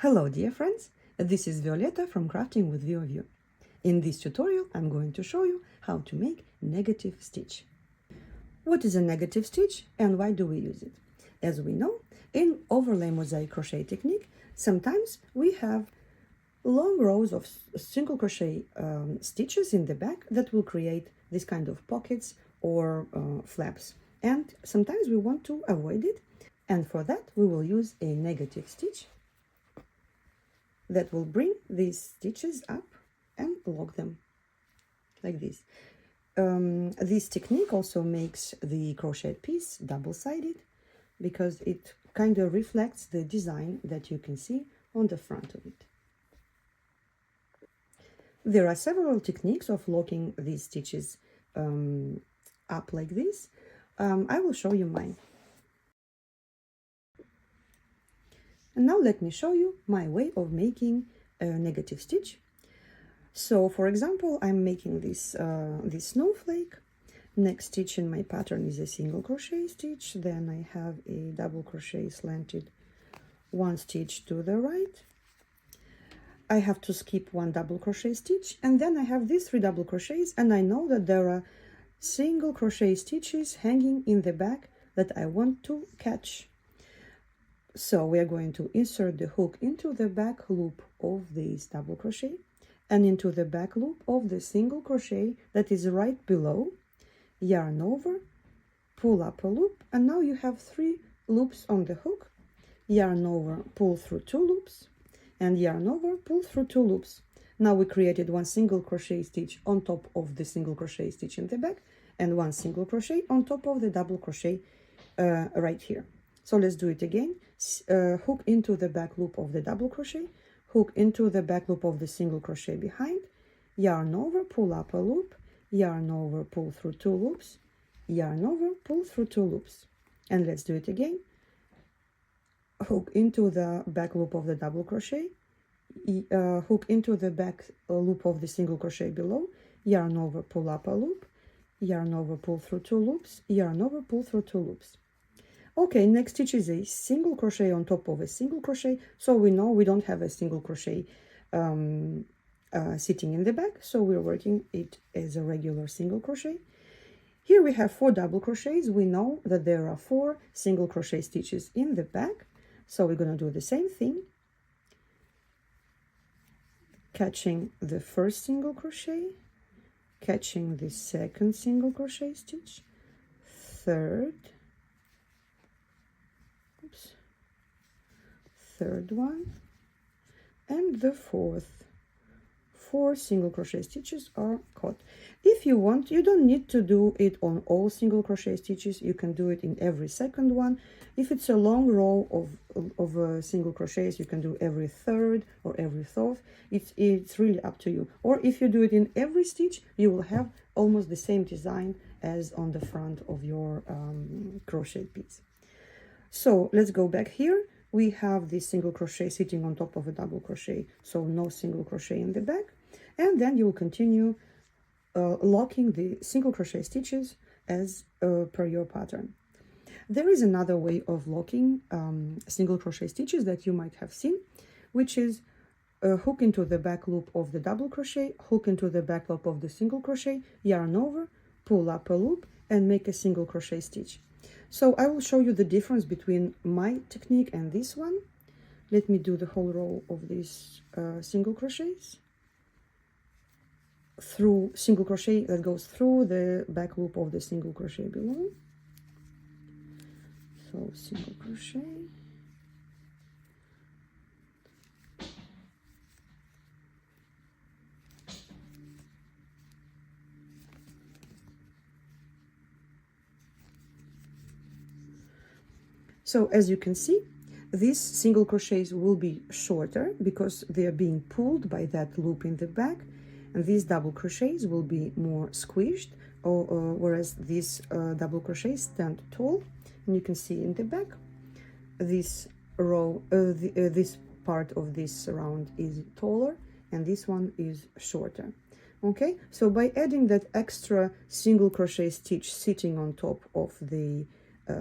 Hello dear friends, this is Violetta from Crafting with VioView. In this tutorial I'm going to show you how to make negative stitch. What is a negative stitch and why do we use it? As we know, in overlay mosaic crochet technique, sometimes we have long rows of single crochet stitches in the back that will create this kind of pockets or flaps, and sometimes we want to avoid it, and for that we will use a negative stitch that will bring these stitches up and lock them like this. This technique also makes the crochet piece double-sided because it kind of reflects the design that you can see on the front of it. There are several techniques of locking these stitches up like this. I will show you mine. And now let me show you my way of making a negative stitch. So for example, I'm making this snowflake. Next stitch in my pattern is a single crochet stitch. Then I have a double crochet slanted one stitch to the right. I have to skip one double crochet stitch, and then I have these 3 double crochets, and I know that there are single crochet stitches hanging in the back that I want to catch. So we are going to insert the hook into the back loop of this double crochet and into the back loop of the single crochet that is right below, yarn over, pull up a loop, and now you have 3 loops on the hook, yarn over, pull through 2 loops, and yarn over, pull through 2 loops. Now we created one single crochet stitch on top of the single crochet stitch in the back and one single crochet on top of the double crochet right here. So let's do it again. Hook into the back loop of the double crochet, hook into the back loop of the single crochet behind, yarn over, pull up a loop, yarn over, pull through 2 loops, yarn over, pull through 2 loops. And let's do it again. Hook into the back loop of the double crochet, hook into the back loop of the single crochet below, yarn over, pull up a loop, yarn over, pull through 2 loops, yarn over, pull through 2 loops. Okay, next stitch is a single crochet on top of a single crochet, so we know we don't have a single crochet sitting in the back, so we're working it as a regular single crochet. Here we have 4 double crochets. We know that there are 4 single crochet stitches in the back, so we're going to do the same thing, catching the first single crochet, catching the second single crochet stitch, third one, and the fourth. 4 single crochet stitches are caught. If you want, you don't need to do it on all single crochet stitches. You can do it in every second one. If it's a long row of single crochets, you can do every third or every fourth. It's really up to you. Or if you do it in every stitch, you will have almost the same design as on the front of your crochet piece. So let's go back here. We have this single crochet sitting on top of a double crochet, so no single crochet in the back, and then you'll continue locking the single crochet stitches as per your pattern. There is another way of locking single crochet stitches that you might have seen, which is hook into the back loop of the double crochet, hook into the back loop of the single crochet, yarn over, pull up a loop, and make a single crochet stitch. So I will show you the difference between my technique and this one. Let me do the whole row of these single crochets through single crochet that goes through the back loop of the single crochet below. So single crochet, so as you can see, these single crochets will be shorter because they are being pulled by that loop in the back, and these double crochets will be more squished, whereas these double crochets stand tall. And you can see in the back, this row, this part of this round is taller, and this one is shorter. Okay, so by adding that extra single crochet stitch sitting on top of the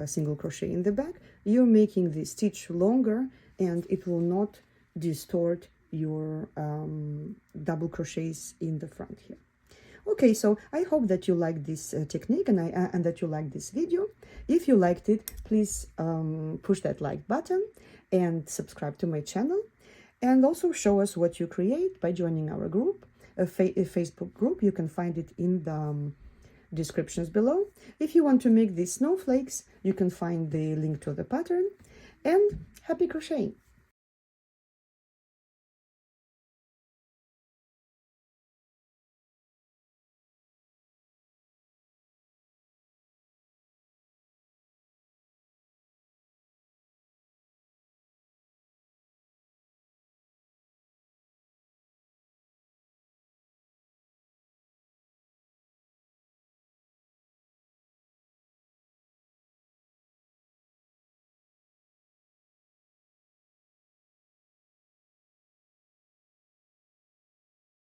single crochet in the back, you're making the stitch longer and it will not distort your double crochets in the front here. Okay, so I hope that you like this technique and that you like this video. If you liked it, please push that like button and subscribe to my channel. And also show us what you create by joining our group, a Facebook group. You can find it in the descriptions below. If you want to make these snowflakes, you can find the link to the pattern. And happy crocheting!